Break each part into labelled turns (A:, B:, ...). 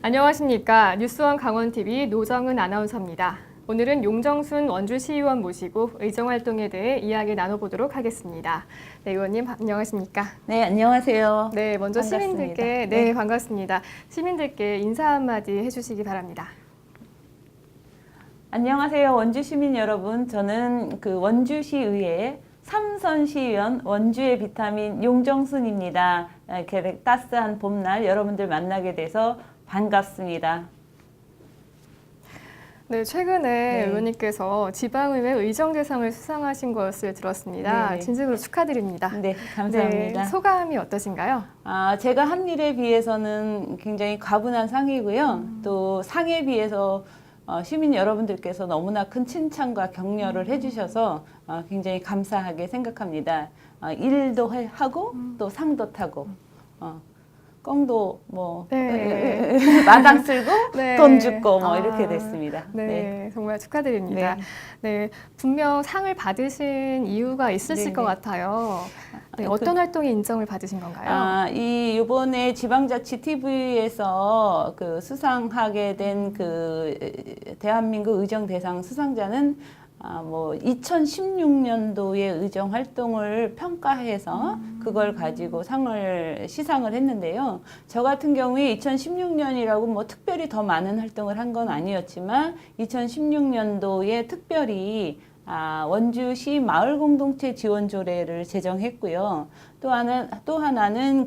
A: 안녕하십니까. 뉴스원 강원TV 노정은 아나운서입니다. 오늘은 용정순 원주시의원 모시고 의정활동에 대해 이야기 나눠보도록 하겠습니다. 네, 의원님 안녕하십니까?
B: 네, 안녕하세요.
A: 네, 먼저
B: 반갑습니다.
A: 시민들께
B: 네.
A: 반갑습니다. 시민들께 인사 한마디 해주시기 바랍니다.
B: 안녕하세요, 원주 시민 여러분. 저는 원주시의회 삼선시의원 원주의 비타민 용정순입니다. 이렇게 따스한 봄날 여러분들 만나게 돼서 반갑습니다.
A: 네, 최근에
B: 네.
A: 의원님께서 지방의회 의정대상을 수상하신 것을 들었습니다.
B: 네.
A: 진심으로 축하드립니다.
B: 네, 감사합니다.
A: 네, 소감이 어떠신가요?
B: 제가 한 일에 비해서는 굉장히 과분한 상이고요. 또 상에 비해서 시민 여러분들께서 너무나 큰 칭찬과 격려를 해주셔서 굉장히 감사하게 생각합니다. 일도 하고 또 상도 타고 꽁도
A: 네.
B: 마당 쓸고
A: 네.
B: 돈 주고 이렇게 됐습니다.
A: 네, 정말 축하드립니다.
B: 네.
A: 네, 분명 상을 받으신 이유가 있으실
B: 네,
A: 것
B: 네.
A: 같아요. 네, 어떤 활동에 인정을 받으신 건가요?
B: 이번에 지방자치 TV에서 수상하게 된 대한민국 의정대상 수상자는 2016년도의 의정 활동을 평가해서 그걸 가지고 시상을 했는데요. 저 같은 경우에 2016년이라고 특별히 더 많은 활동을 한 건 아니었지만 2016년도에 특별히 원주시 마을공동체 지원조례를 제정했고요. 또 하나는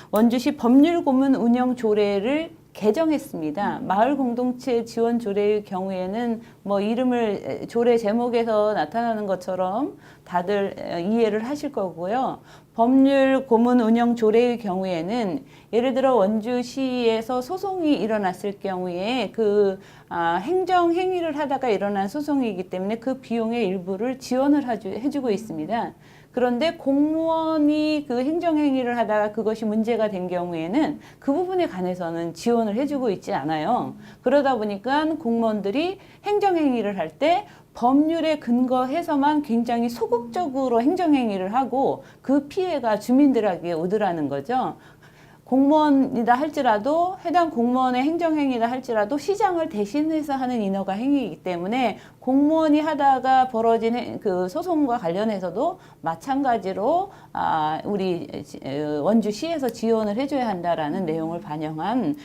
B: 원주시 법률고문 운영조례를 개정했습니다. 마을공동체 지원조례의 경우에는 이름을 조례 제목에서 나타나는 것처럼 다들 이해를 하실 거고요. 법률고문 운영조례의 경우에는 예를 들어 원주시에서 소송이 일어났을 경우에 행정행위를 하다가 일어난 소송이기 때문에 그 비용의 일부를 지원을 해주고 있습니다. 그런데 공무원이 행정행위를 하다가 그것이 문제가 된 경우에는 그 부분에 관해서는 지원을 해주고 있지 않아요. 그러다 보니까 공무원들이 행정행위를 할 때 법률에 근거해서만 굉장히 소극적으로 행정행위를 하고 그 피해가 주민들에게 오더라는 거죠. 공무원이다 할지라도 해당 공무원의 행정행위다 할지라도 시장을 대신해서 하는 인허가 행위이기 때문에 공무원이 하다가 벌어진 소송과 관련해서도 마찬가지로 우리 원주시에서 지원을 해줘야 한다라는 내용을 반영한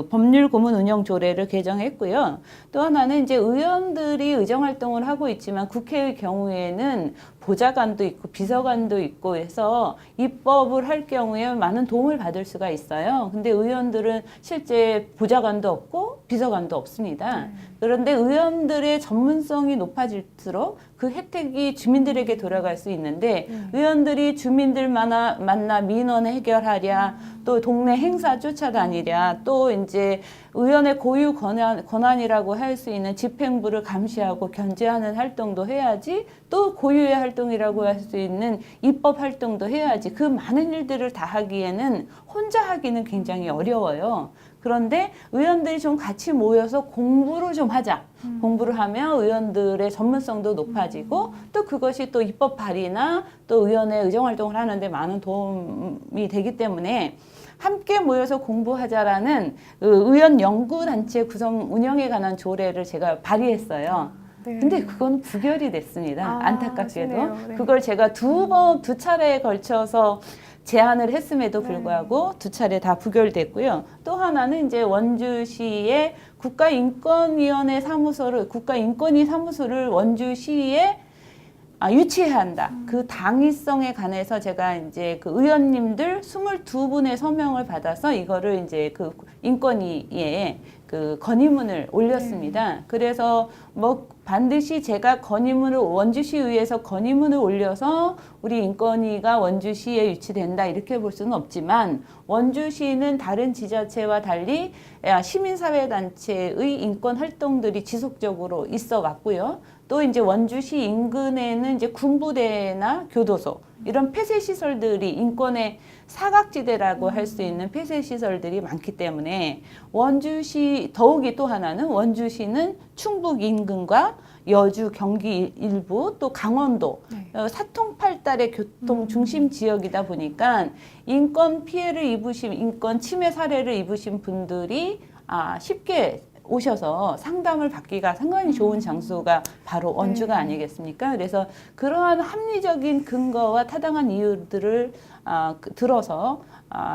B: 법률고문 운영조례를 개정했고요. 또 하나는 이제 의원들이 의정활동을 하고 있지만 국회의 경우에는 보좌관도 있고 비서관도 있고 해서 입법을 할 경우에 많은 도움을 받을 수가 있어요. 근데 의원들은 실제 보좌관도 없고 비서관도 없습니다. 그런데 의원들의 전문성이 높아질수록 그 혜택이 주민들에게 돌아갈 수 있는데 의원들이 주민들 만나 민원 해결하랴, 또 동네 행사 쫓아다니랴, 또 이제 의원의 고유 권한이라고 할 수 있는 집행부를 감시하고 견제하는 활동도 해야지, 또 고유의 활동이라고 할 수 있는 입법 활동도 해야지. 그 많은 일들을 다 하기에는 혼자 하기는 굉장히 어려워요. 그런데 의원들이 좀 같이 모여서 공부를 좀 하자. 공부를 하면 의원들의 전문성도 높아지고 또 그것이 또 입법 발의나 또 의원의 의정활동을 하는데 많은 도움이 되기 때문에 함께 모여서 공부하자라는 의원 연구단체 구성 운영에 관한 조례를 제가 발의했어요.
A: 네.
B: 근데 그건 부결이 됐습니다. 안타깝게도.
A: 아쉽네요. 네.
B: 그걸 제가 두 차례에 걸쳐서 제안을 했음에도 불구하고 두 차례 다 부결됐고요. 또 하나는 이제 원주시의 국가인권위 사무소를 원주시에 유치해야 한다. 그 당위성에 관해서 제가 이제 의원님들 22분의 서명을 받아서 이거를 이제 인권위에 건의문을 올렸습니다. 그래서 반드시 제가 원주시의회에서 건의문을 올려서 우리 인권위가 원주시에 유치된다 이렇게 볼 수는 없지만 원주시는 다른 지자체와 달리 시민사회단체의 인권 활동들이 지속적으로 있어 왔고요. 또 이제 원주시 인근에는 이제 군부대나 교도소 이런 폐쇄 시설들이 인권의 사각지대라고 할 수 있는 폐쇄 시설들이 많기 때문에 더욱이 또 하나는 원주시는 충북 인근과 여주, 경기 일부, 또 강원도 사통팔달의 교통 중심 지역이다 보니까 인권 침해 사례를 입으신 분들이 쉽게 오셔서 상담을 받기가 상당히 좋은 장소가 바로 원주가
A: 네.
B: 아니겠습니까? 그래서 그러한 합리적인 근거와 타당한 이유들을 들어서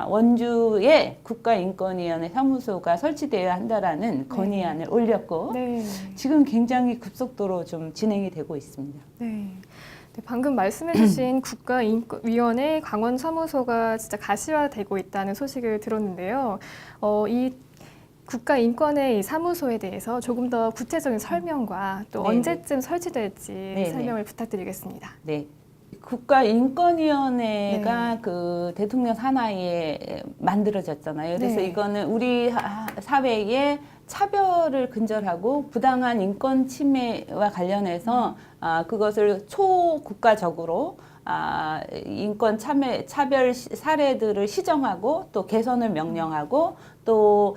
B: 원주에 국가인권위원회 사무소가 설치되어야 한다라는 건의안을 올렸고
A: 네.
B: 지금 굉장히 급속도로 좀 진행이 되고 있습니다.
A: 네. 네, 방금 말씀해주신 국가인권위원회 강원사무소가 진짜 가시화되고 있다는 소식을 들었는데요. 이 국가인권의 이 사무소에 대해서 조금 더 구체적인 설명과 또
B: 네네.
A: 언제쯤 설치될지
B: 네네.
A: 설명을 부탁드리겠습니다.
B: 네. 국가인권위원회가 그 대통령 산하에 만들어졌잖아요. 그래서
A: 네.
B: 이거는 우리 사회의 차별을 근절하고 부당한 인권 침해와 관련해서 그것을 초국가적으로 인권 차별 사례들을 시정하고 또 개선을 명령하고 또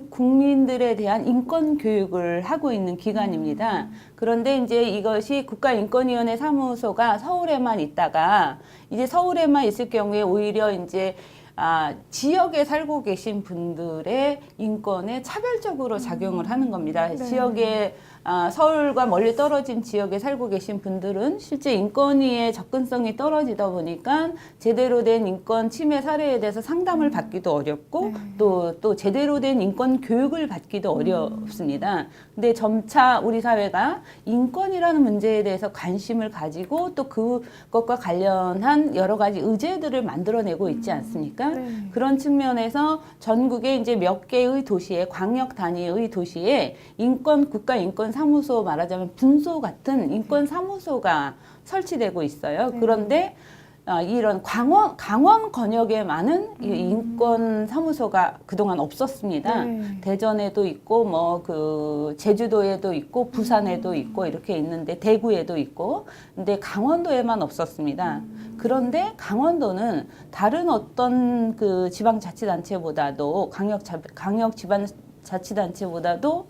B: 국민들에 대한 인권 교육을 하고 있는 기관입니다. 그런데 이제 이것이 국가인권위원회 사무소가 서울에만 있다가 이제 서울에만 있을 경우에 오히려 이제 지역에 살고 계신 분들의 인권에 차별적으로 작용을 하는 겁니다.
A: 네.
B: 지역에 서울과 멀리 떨어진 지역에 살고 계신 분들은 실제 인권위의 접근성이 떨어지다 보니까 제대로 된 인권 침해 사례에 대해서 상담을 받기도 어렵고
A: 네.
B: 또 제대로 된 인권 교육을 받기도 어렵습니다. 근데 점차 우리 사회가 인권이라는 문제에 대해서 관심을 가지고 또 그것과 관련한 여러 가지 의제들을 만들어내고 있지 않습니까?
A: 네.
B: 그런 측면에서 전국에 이제 몇 개의 도시에 광역 단위의 도시에 국가인권사무소 말하자면 분소 같은 인권사무소가 설치되고 있어요.
A: 네.
B: 그런데 이런 강원 권역에만은 이 인권사무소가 그동안 없었습니다.
A: 네.
B: 대전에도 있고 뭐 그 제주도에도 있고 부산에도 있고 이렇게 있는데 대구에도 있고 근데 강원도에만 없었습니다. 그런데 강원도는 다른 어떤 그 지방자치단체보다도 강역 지방자치단체보다도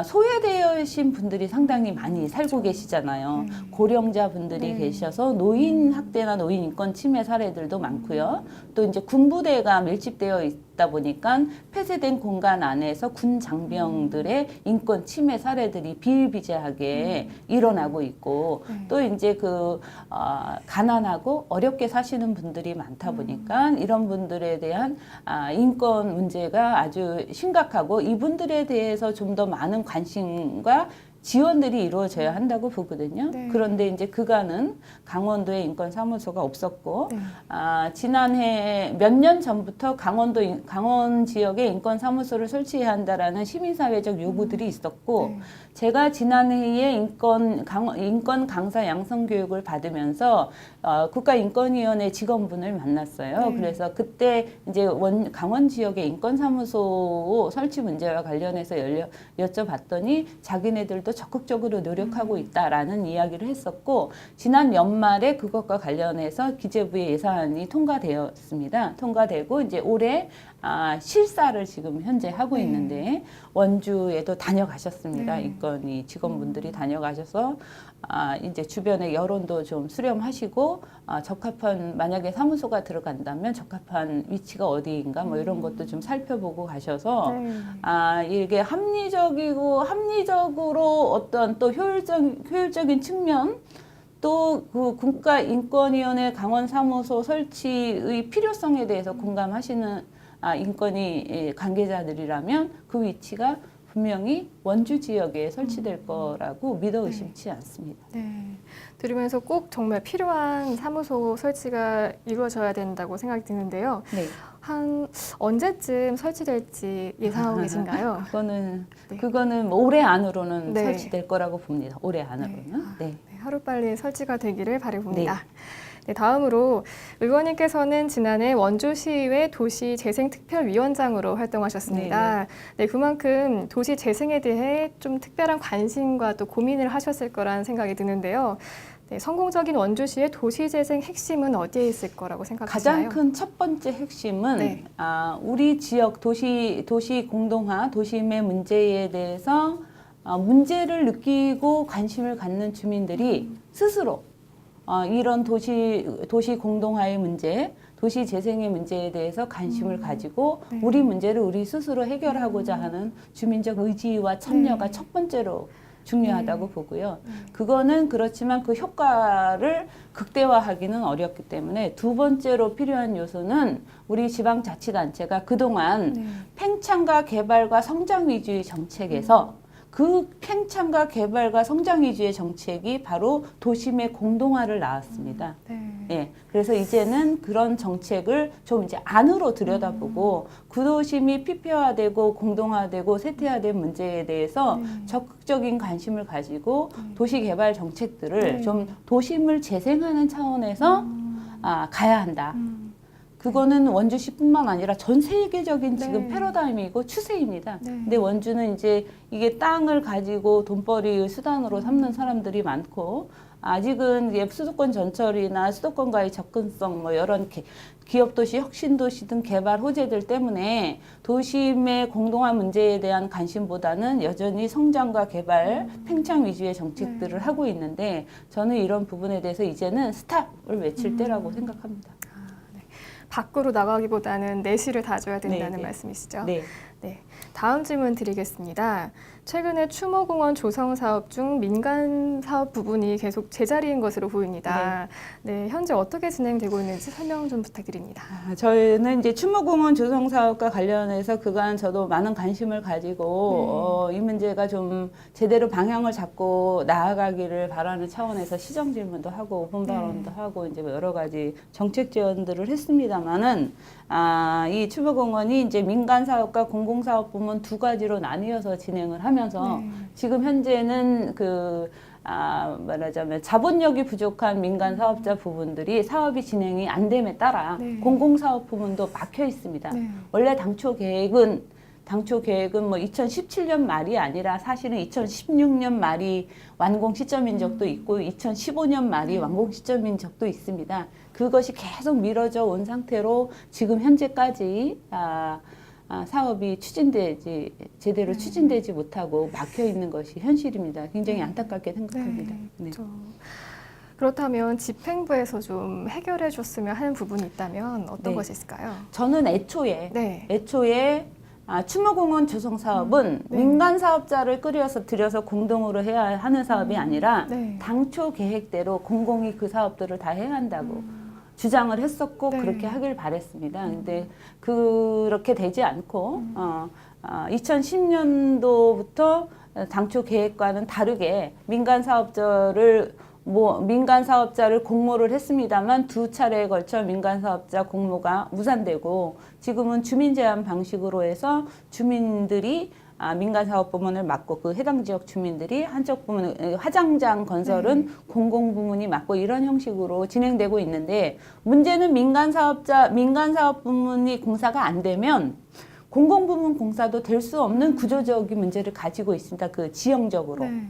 B: 소외되신 분들이 상당히 많이 살고 계시잖아요. 고령자 분들이
A: 네.
B: 계셔서 노인 학대나 노인 인권 침해 사례들도 많고요. 또 이제 군부대가 밀집되어 있다 보니까 폐쇄된 공간 안에서 군 장병들의 인권 침해 사례들이 비일비재하게 일어나고 있고 또 이제 가난하고 어렵게 사시는 분들이 많다 보니까 이런 분들에 대한 인권 문제가 아주 심각하고 이분들에 대해서 좀 더 많은 관심과 지원들이 이루어져야 한다고 보거든요.
A: 네.
B: 그런데 이제 그간은 강원도에 인권사무소가 없었고,
A: 네.
B: 지난해 몇 년 전부터 강원 지역에 인권사무소를 설치해야 한다라는 시민사회적 요구들이 있었고,
A: 네.
B: 제가 지난해에 인권 강사 양성 교육을 받으면서 국가인권위원회 직원분을 만났어요.
A: 네.
B: 그래서 그때 이제 강원 지역의 인권사무소 설치 문제와 관련해서 여쭤봤더니 자기네들도 적극적으로 노력하고 있다라는 이야기를 했었고 지난 연말에 그것과 관련해서 기재부의 예산이 통과되었습니다. 통과되고 이제 올해 실사를 지금 현재 하고 있는데 원주에도 다녀가셨습니다.
A: 네.
B: 인권위 직원분들이 다녀가셔서 이제 주변의 여론도 좀 수렴하시고 만약에 사무소가 들어간다면 적합한 위치가 어디인가 뭐 이런 것도 좀 살펴보고 가셔서
A: 네.
B: 이게 합리적으로 어떤 또 효율적인 측면 또 그 국가인권위원회 강원사무소 설치의 필요성에 대해서 공감하시는 인권위 관계자들이라면 그 위치가 분명히 원주 지역에 설치될 거라고 믿어 의심치 않습니다.
A: 네. 들으면서 꼭 정말 필요한 사무소 설치가 이루어져야 된다고 생각이 드는데요.
B: 네.
A: 한 언제쯤 설치될지 예상하고 계신가요?
B: 그거는 뭐 올해 안으로는
A: 네.
B: 설치될 거라고 봅니다. 올해 안으로는. 네.
A: 네, 하루빨리 설치가 되기를 바라봅니다. 네, 다음으로 의원님께서는 지난해 원주시의회 도시재생특별위원장으로 활동하셨습니다. 네, 그만큼 도시재생에 대해 좀 특별한 관심과 또 고민을 하셨을 거라는 생각이 드는데요. 네, 성공적인 원주시의 도시재생 핵심은 어디에 있을 거라고 생각하시나요?
B: 가장 큰 첫 번째 핵심은
A: 네.
B: 우리 지역 도시 공동화, 도심의 문제에 대해서 문제를 느끼고 관심을 갖는 주민들이 스스로 이런 도시 공동화의 문제, 도시 재생의 문제에 대해서 관심을 가지고
A: 네.
B: 우리 문제를 우리 스스로 해결하고자 하는 주민적 의지와 참여가
A: 네.
B: 첫 번째로 중요하다고 보고요.
A: 네.
B: 그거는 그렇지만 그 효과를 극대화하기는 어렵기 때문에 두 번째로 필요한 요소는 우리 지방자치단체가 그동안
A: 네.
B: 팽창과 개발과 성장 위주의 정책에서 그 팽창과 개발과 성장 위주의 정책이 바로 도심의 공동화를 낳았습니다.
A: 네.
B: 예, 그래서 이제는 그런 정책을 좀 이제 안으로 들여다보고 구도심이 피폐화되고 공동화되고 쇠퇴화된 문제에 대해서
A: 네.
B: 적극적인 관심을 가지고 도시 개발 정책들을
A: 네.
B: 좀 도심을 재생하는 차원에서 가야 한다. 그거는 원주시뿐만 아니라 전 세계적인 지금
A: 네.
B: 패러다임이고 추세입니다.
A: 네.
B: 근데 원주는 이제 이게 땅을 가지고 돈벌이의 수단으로 삼는 사람들이 많고 아직은 이제 수도권 전철이나 수도권과의 접근성 뭐 여러 기업 도시, 혁신 도시 등 개발 호재들 때문에 도심의 공동화 문제에 대한 관심보다는 여전히 성장과 개발, 팽창 위주의 정책들을
A: 네.
B: 하고 있는데 저는 이런 부분에 대해서 이제는 스탑을 외칠 때라고 생각합니다.
A: 밖으로 나가기보다는 내실을 다져야 된다는
B: 네, 네.
A: 말씀이시죠?
B: 네.
A: 네. 다음 질문 드리겠습니다. 최근에 추모공원 조성 사업 중 민간 사업 부분이 계속 제자리인 것으로 보입니다. 네. 현재 어떻게 진행되고 있는지 설명 좀 부탁드립니다.
B: 저희는 이제 추모공원 조성 사업과 관련해서 그간 저도 많은 관심을 가지고 이 문제가 좀 제대로 방향을 잡고 나아가기를 바라는 차원에서 시정 질문도 하고 오픈 발언도 하고 이제 뭐 여러 가지 정책 제안들을 했습니다만은 이 추모공원이 이제 민간 사업과 공공 사업 부문 두 가지로 나뉘어서 진행을 하면서 지금 현재는 말하자면 자본력이 부족한 민간 사업자 부분들이 사업이 진행이 안 됨에 따라
A: 네.
B: 공공사업 부문도 막혀 있습니다.
A: 네.
B: 원래 당초 계획은 뭐 2017년 말이 아니라 사실은 2016년 말이 완공 시점인 적도 있고 2015년 말이 완공 시점인 적도 있습니다. 그것이 계속 미뤄져 온 상태로 지금 현재까지 사업이 제대로 추진되지 못하고 막혀 있는 것이 현실입니다. 굉장히 안타깝게 생각합니다. 네.
A: 그렇죠. 그렇다면 집행부에서 좀 해결해 줬으면 하는 부분이 있다면 어떤
B: 네.
A: 것이 있을까요?
B: 저는 애초에
A: 네.
B: 추모공원 조성 사업은
A: 네.
B: 민간 사업자를 들여서 공동으로 해야 하는 사업이 아니라
A: 네.
B: 당초 계획대로 공공이 그 사업들을 다 해야 한다고 주장을 했었고
A: 네.
B: 그렇게 하길 바랬습니다. 근데 그렇게 되지 않고 2010년도부터 당초 계획과는 다르게 민간 사업자를 공모를 했습니다만 두 차례에 걸쳐 민간 사업자 공모가 무산되고 지금은 주민 제한 방식으로 해서 주민들이 민간 사업 부문을 맡고 그 해당 지역 주민들이 한쪽 부문 화장장 건설은 공공 부문이 맡고 이런 형식으로 진행되고 있는데 문제는 민간 사업 부문이 공사가 안 되면 공공 부문 공사도 될 수 없는 구조적인 문제를 가지고 있습니다. 그 지형적으로.
A: 네.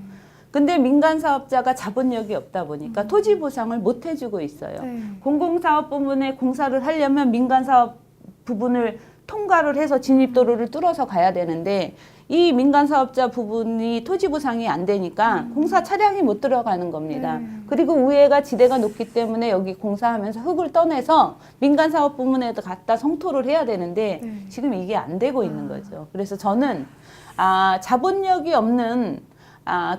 B: 근데 민간 사업자가 자본력이 없다 보니까 토지 보상을 못 해주고 있어요.
A: 네.
B: 공공사업 부문에 공사를 하려면 민간 사업 부분을 통과를 해서 진입도로를 뚫어서 가야 되는데 이 민간 사업자 부분이 토지 보상이 안 되니까 공사 차량이 못 들어가는 겁니다. 그리고 우회가 지대가 높기 때문에 여기 공사하면서 흙을 떠내서 민간 사업 부문에 갖다 성토를 해야 되는데 지금 이게 안 되고 있는 거죠. 그래서 저는 자본력이 없는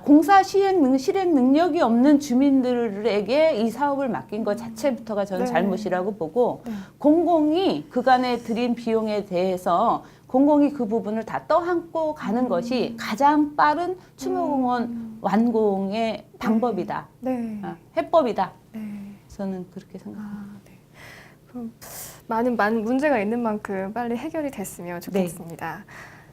B: 공사 실행 능력이 없는 주민들에게 이 사업을 맡긴 것 자체부터가 저는 잘못이라고 보고 공공이 그간에 들인 비용에 대해서 공공이 그 부분을 다 떠안고 가는 것이 가장 빠른 추모공원 완공의 방법이다.
A: 네.
B: 해법이다.
A: 네.
B: 저는 그렇게 생각합니다.
A: 네. 그럼 많은 문제가 있는 만큼 빨리 해결이 됐으면 좋겠습니다.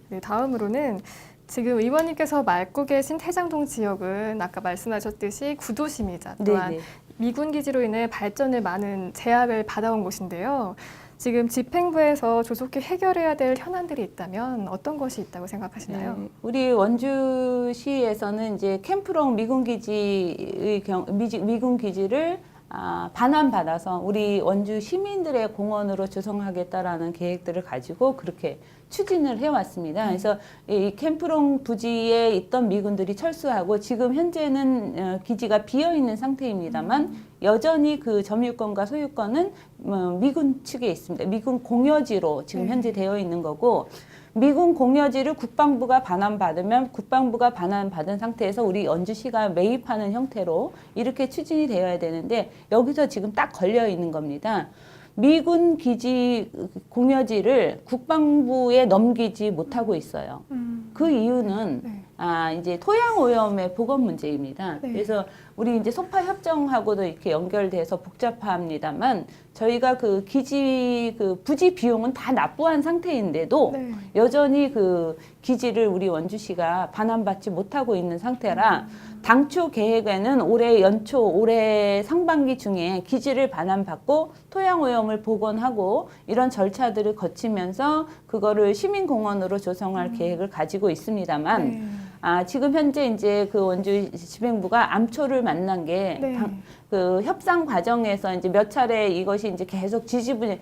A: 네, 다음으로는 지금 의원님께서 맡고 계신 태장동 지역은 아까 말씀하셨듯이 구도심이자 또한 미군 기지로 인해 발전을 많은 제약을 받아온 곳인데요. 지금 집행부에서 조속히 해결해야 될 현안들이 있다면 어떤 것이 있다고 생각하시나요?
B: 네, 우리 원주시에서는 이제 캠프롱 미군 기지를 반환받아서 우리 원주 시민들의 공원으로 조성하겠다라는 계획들을 가지고 그렇게 추진을 해왔습니다. 그래서 이 캠프롱 부지에 있던 미군들이 철수하고 지금 현재는 기지가 비어있는 상태입니다만 여전히 그 점유권과 소유권은 미군 측에 있습니다. 미군 공여지로 지금 현재 되어 있는 거고 미군 공여지를 국방부가 반환받으면 국방부가 반환받은 상태에서 우리 원주시가 매입하는 형태로 이렇게 추진이 되어야 되는데 여기서 지금 딱 걸려 있는 겁니다. 미군 기지 공여지를 국방부에 넘기지 못하고 있어요. 그 이유는 이제 토양 오염의 보건 문제입니다.
A: 네.
B: 그래서 우리 이제 소파 협정하고도 이렇게 연결돼서 복잡합니다만 저희가 그 기지 그 부지 비용은 다 납부한 상태인데도
A: 네.
B: 여전히 그 기지를 우리 원주시가 반환받지 못하고 있는 상태라 당초 계획에는 올해 연초, 올해 상반기 중에 기지를 반환받고 토양 오염을 복원하고 이런 절차들을 거치면서 그거를 시민공원으로 조성할 계획을 가지고 있습니다만 지금 현재 이제 그 원주 집행부가 암초를 만난 게 그 협상 과정에서 이제 몇 차례 이것이 이제 계속 지지부진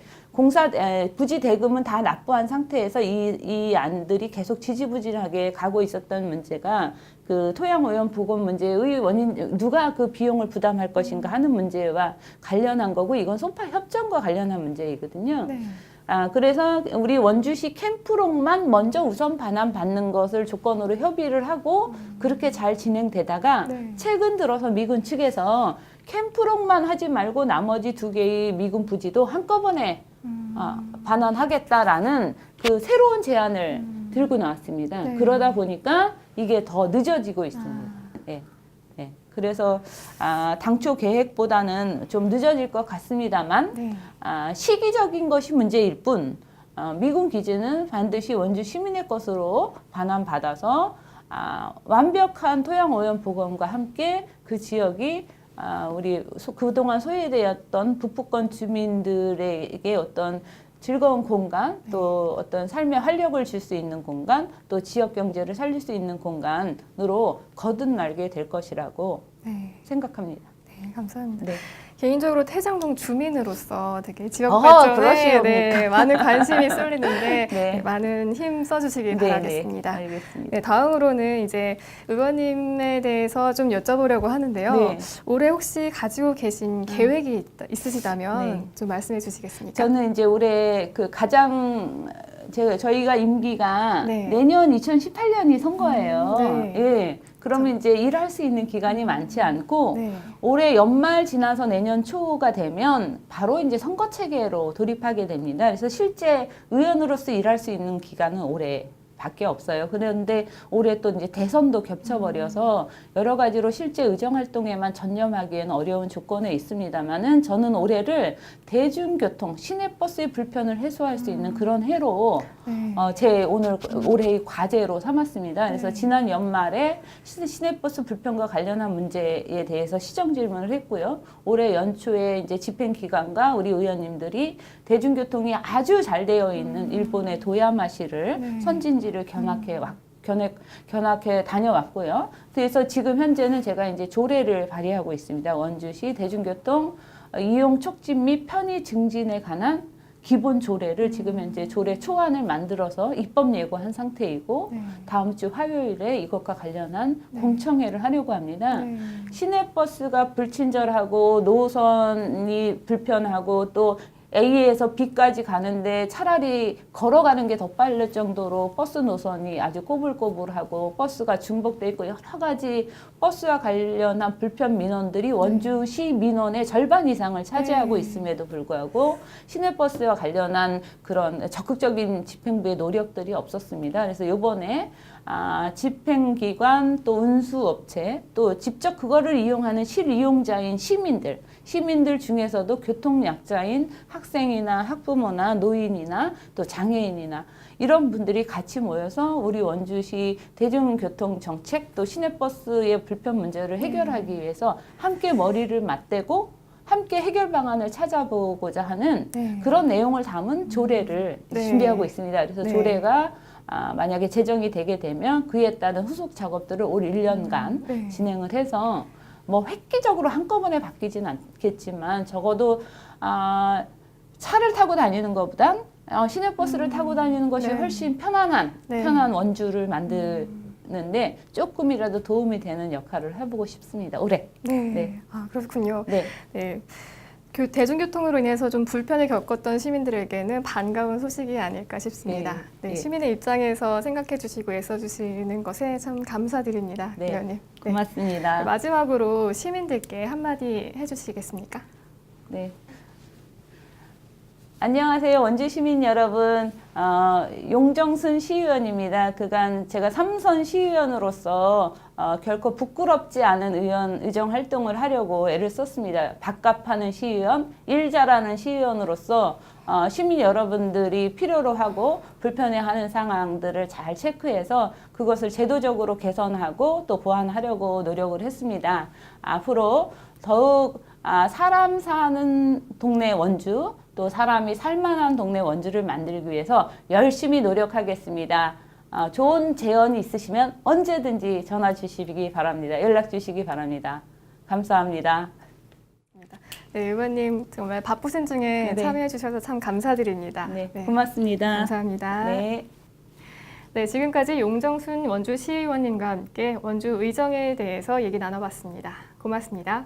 B: 부지 대금은 다 납부한 상태에서 이 안들이 계속 지지부진하게 가고 있었던 문제가 그 토양 오염 복원 문제의 원인 누가 그 비용을 부담할 것인가 하는 문제와 관련한 거고 이건 소파 협정과 관련한 문제이거든요.
A: 네.
B: 그래서 우리 원주시 캠프롱만 먼저 우선 반환받는 것을 조건으로 협의를 하고 그렇게 잘 진행되다가 최근 들어서 미군 측에서 캠프롱만 하지 말고 나머지 2개의 미군 부지도 한꺼번에 반환하겠다라는 그 새로운 제안을 들고 나왔습니다. 그러다 보니까 이게 더 늦어지고 있습니다. 네. 네. 그래서 당초 계획보다는 좀 늦어질 것 같습니다만 시기적인 것이 문제일 뿐 미군 기지는 반드시 원주 시민의 것으로 반환받아서 완벽한 토양 오염 복원과 함께 그 지역이 우리 그동안 소외되었던 북부권 주민들에게 어떤 즐거운 공간, 또 어떤 삶의 활력을 줄 수 있는 공간, 또 지역 경제를 살릴 수 있는 공간으로 거듭나게 될 것이라고 생각합니다.
A: 네, 감사합니다.
B: 네.
A: 개인적으로 태장동 주민으로서 되게 지역 발전에 많은 관심이 쏠리는데 많은 힘 써주시길 바라겠습니다.
B: 알겠습니다.
A: 네, 다음으로는 이제 의원님에 대해서 좀 여쭤보려고 하는데요. 올해 혹시 가지고 계신 계획이 있으시다면 좀 말씀해 주시겠습니까?
B: 저는 이제 올해 그 가장 저희가 임기가 내년 2018년이 선거예요. 예. 그러면 이제 일할 수 있는 기간이 많지 않고 올해 연말 지나서 내년 초가 되면 바로 이제 선거 체계로 돌입하게 됩니다. 그래서 실제 의원으로서 일할 수 있는 기간은 올해 밖에 없어요. 그런데 올해 또 이제 대선도 겹쳐버려서 여러 가지로 실제 의정 활동에만 전념하기에는 어려운 조건에 있습니다만은 저는 올해를 대중교통, 시내버스의 불편을 해소할 수 있는 그런 해로 제 올해의 과제로 삼았습니다. 그래서 지난 연말에 시내버스 불편과 관련한 문제에 대해서 시정 질문을 했고요. 올해 연초에 이제 집행기관과 우리 의원님들이 대중교통이 아주 잘 되어 있는 일본의 도야마시를 선진지를 견학해 다녀왔고요. 그래서 지금 현재는 제가 이제 조례를 발의하고 있습니다. 원주시 대중교통 이용 촉진 및 편의 증진에 관한 기본 조례를 지금 현재 조례 초안을 만들어서 입법 예고한 상태이고 다음 주 화요일에 이것과 관련한 공청회를 하려고 합니다. 시내버스가 불친절하고 노선이 불편하고 또 A에서 B까지 가는데 차라리 걸어가는 게 더 빠를 정도로 버스 노선이 아주 꼬불꼬불하고 버스가 중복돼 있고 여러 가지 버스와 관련한 불편 민원들이 원주시 민원의 절반 이상을 차지하고 있음에도 불구하고 시내버스와 관련한 그런 적극적인 집행부의 노력들이 없었습니다. 그래서 이번에 집행기관 또 운수업체 또 직접 그거를 이용하는 실이용자인 시민들 중에서도 교통약자인 학생이나 학부모나 노인이나 또 장애인이나 이런 분들이 같이 모여서 우리 원주시 대중교통 정책 또 시내버스의 불편 문제를 해결하기 위해서 함께 머리를 맞대고 함께 해결 방안을 찾아보고자 하는 그런 내용을 담은 조례를 준비하고 있습니다. 그래서 조례가 만약에 제정이 되게 되면 그에 따른 후속 작업들을 올 1년간 진행을 해서 뭐 획기적으로 한꺼번에 바뀌진 않겠지만 적어도 차를 타고 다니는 것보단 시내버스를 타고 다니는 것이
A: 네.
B: 훨씬 편안한
A: 네.
B: 편한 원주를 만드는데 조금이라도 도움이 되는 역할을 해보고 싶습니다. 올해.
A: 네.
B: 네.
A: 아, 그렇군요.
B: 네.
A: 네. 대중교통으로 인해서 좀 불편을 겪었던 시민들에게는 반가운 소식이 아닐까 싶습니다.
B: 네.
A: 네,
B: 네.
A: 시민의 입장에서 생각해 주시고 애써 주시는 것에 참 감사드립니다.
B: 네.
A: 의원님. 네.
B: 고맙습니다.
A: 마지막으로 시민들께 한마디 해주시겠습니까?
B: 네. 안녕하세요. 원주 시민 여러분. 용정순 시의원입니다. 그간 제가 3선 시의원으로서 결코 부끄럽지 않은 의정 활동을 하려고 애를 썼습니다. 밥값하는 시의원, 일 잘하는 시의원으로서 시민 여러분들이 필요로 하고 불편해하는 상황들을 잘 체크해서 그것을 제도적으로 개선하고 또 보완하려고 노력을 했습니다. 앞으로 더욱 사람 사는 동네 원주, 또 사람이 살만한 동네 원주를 만들기 위해서 열심히 노력하겠습니다. 좋은 제언이 있으시면 언제든지 전화 주시기 바랍니다. 연락 주시기 바랍니다. 감사합니다.
A: 네, 의원님 정말 바쁘신 중에
B: 네.
A: 참여해 주셔서 참 감사드립니다.
B: 네, 고맙습니다.
A: 감사합니다.
B: 네.
A: 네, 지금까지 용정순 원주 시의원님과 함께 원주 의정에 대해서 얘기 나눠봤습니다. 고맙습니다.